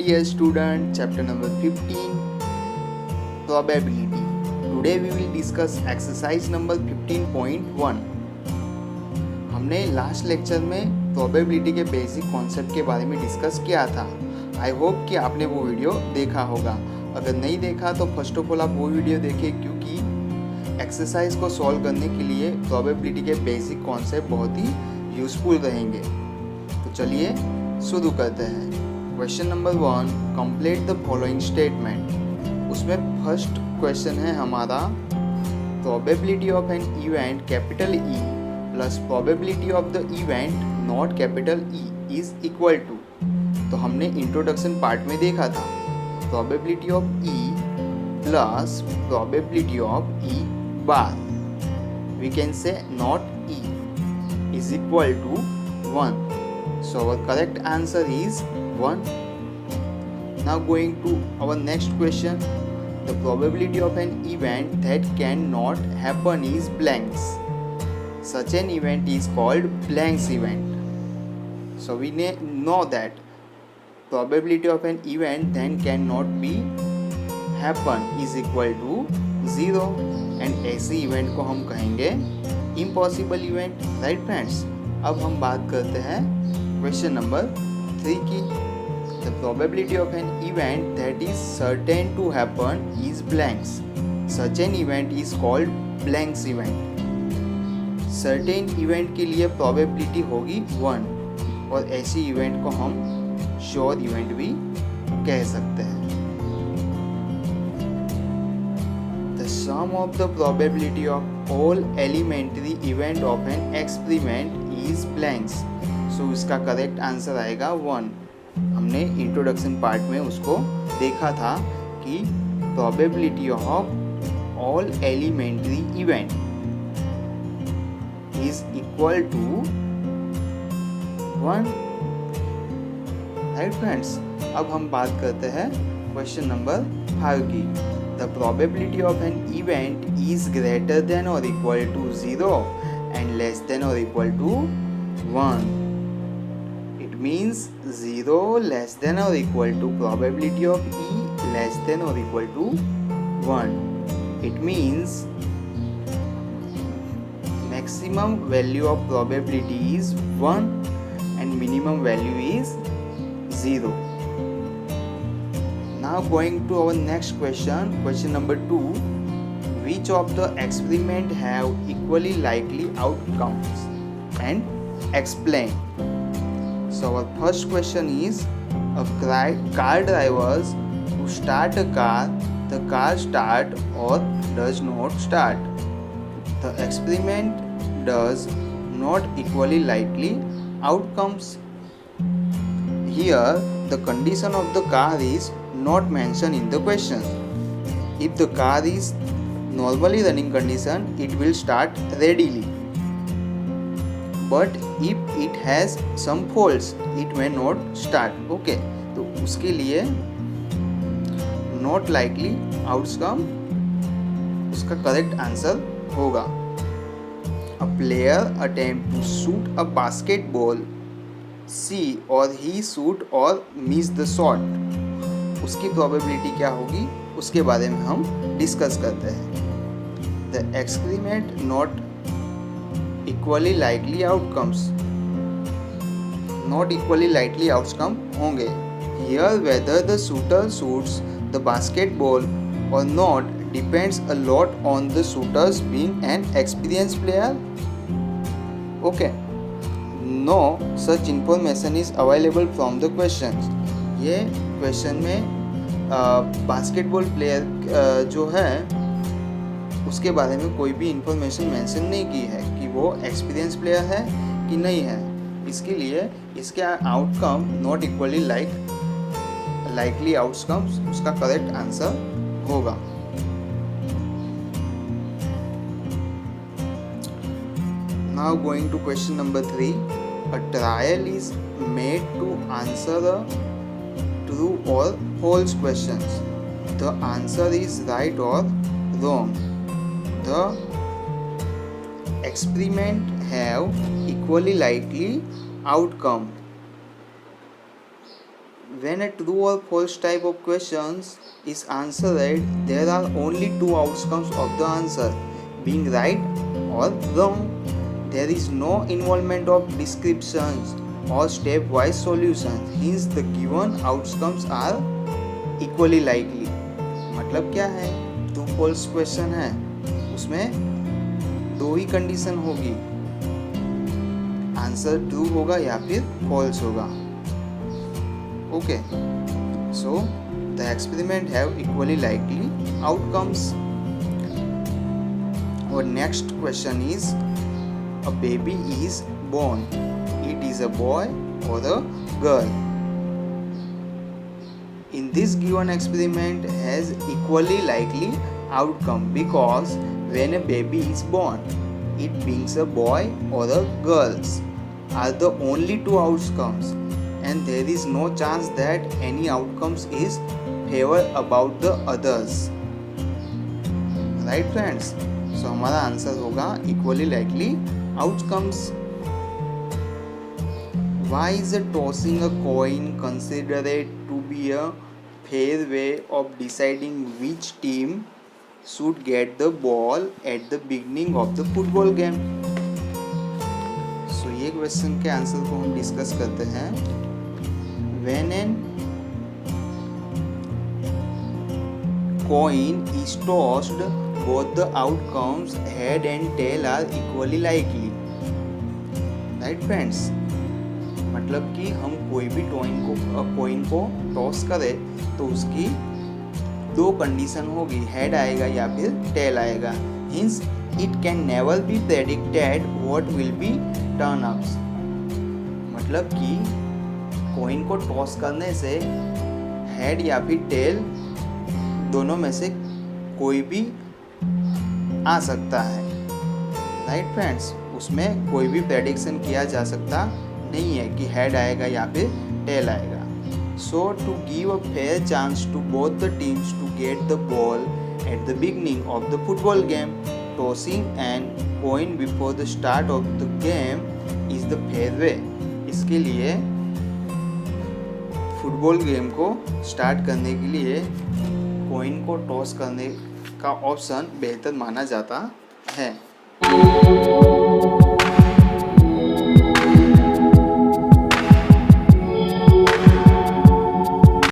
dear student, chapter number 15, probability. Today we will discuss exercise number 15.1. हमने last lecture में probability के basic concept के बारे में डिस्कस किया था. आई होप कि आपने वो वीडियो देखा होगा. अगर नहीं देखा तो फर्स्ट ऑफ ऑल आप वो वीडियो देखें, क्योंकि एक्सरसाइज को सॉल्व करने के लिए प्रोबेबिलिटी के बेसिक कॉन्सेप्ट बहुत ही यूजफुल रहेंगे. तो चलिए शुरू करते हैं. Question number 1, complete the following statement. उसमें फर्स्ट क्वेश्चन है हमारा, probability of an event capital E plus probability of the event not capital E is equal to. तो हमने इंट्रोडक्शन पार्ट में देखा था, probability of E plus probability of E bar, we can say not E, is equal to 1. So our correct answer is 1. Now going to our next question. The probability of an event that cannot happen is blanks. Such an event is called blanks event. So we know that probability of an event that cannot be happen is equal to 0. And ऐसे event को हम कहेंगे impossible event, right friends? अब हम बात करते हैं question number 3 की. The probability of an event that is certain to happen is blanks. Such an event is called blanks event. Certain event के लिए प्रोबेबिलिटी होगी 1, और ऐसी इवेंट को हम श्योर इवेंट भी कह सकते हैं. The sum of the probability of all elementary event of an experiment is blanks. So इसका करेक्ट आंसर आएगा 1. हमने इंट्रोडक्शन पार्ट में उसको देखा था कि probability of all elementary event is equal to 1. Right friends. अब हम बात करते हैं क्वेश्चन नंबर 5 की. The probability of an event is greater than और equal to 0 and less than और equal to 1. means 0 less than or equal to probability of E less than or equal to 1. It means maximum value of probability is 1 and minimum value is 0. Now going to our next question, question number 2. Which of the experiment have equally likely outcomes and explain. So our first question is, a car drivers who start a car, the car start or does not start. The experiment does not equally likely outcomes. Here the condition of the car is not mentioned in the question. If the car is normally running condition, it will start readily. But if it has some faults, it may not start. Okay, तो उसके लिए not likely outcome उसका correct answer होगा. A player attempt to shoot a basketball, see or he shoot or miss the shot. उसकी probability क्या होगी उसके बारे में हम डिस्कस करते हैं. The experiment not equally likely outcomes, not equally likely outcome होंगे. Here whether the shooter shoots the basketball or not depends a lot on the shooters being an experienced player. Okay, no such information is available from the questions. ये question में basketball player जो है उसके बारे में कोई भी information mention नहीं की है कि वो एक्सपीरियंस प्लेयर है कि नहीं है. इसके लिए इसके outcome not equally likely outcomes उसका करेक्ट आंसर होगा. Now going to question number 3. A trial is made to answer a true और false questions. The answer is right और wrong. The experiment have equally likely outcome. When a true or false type of questions is answered, there are only two outcomes of the answer, being right or wrong. There is no involvement of descriptions or stepwise solutions. Hence, the given outcomes are equally likely. मतलब क्या है? True false question है, उसमें दो ही condition होगी, answer true होगा या फिर फॉल्स होगा. Okay, so the experiment have equally likely outcomes. Our next question is, a baby is born. It is a boy or a girl. In this given experiment has equally likely outcome because when a baby is born, it being a boy or a girl are the only two outcomes, and there is no chance that any outcomes is favor about the others. Right friends? So हमारा answer होगा equally likely outcomes. Why is tossing a coin considered to be a fair way of deciding which team should get the ball at the beginning of the football game? So ये question के answer को हम discuss करते हैं. When a coin is tossed, both the outcomes head and tail are equally likely. Right friends? मतलब कि हम कोई भी कॉइन को टॉस करें तो उसकी दो कंडीशन होगी, हेड आएगा या फिर टेल आएगा. Hence, it can never be predicted what will be turn-ups. मतलब कि कॉइन को टॉस करने से हेड या फिर टेल दोनों में से कोई भी आ सकता है. Right friends? उसमें कोई भी प्रेडिक्शन किया जा सकता नहीं है कि हेड आएगा या फिर टेल आएगा. So to give a fair chance to both the teams to get the ball at the beginning of the football game, tossing and coin before the start of the game is the fair way. इसके लिए football game को start करने के लिए coin को toss करने का option बेहतर माना जाता है.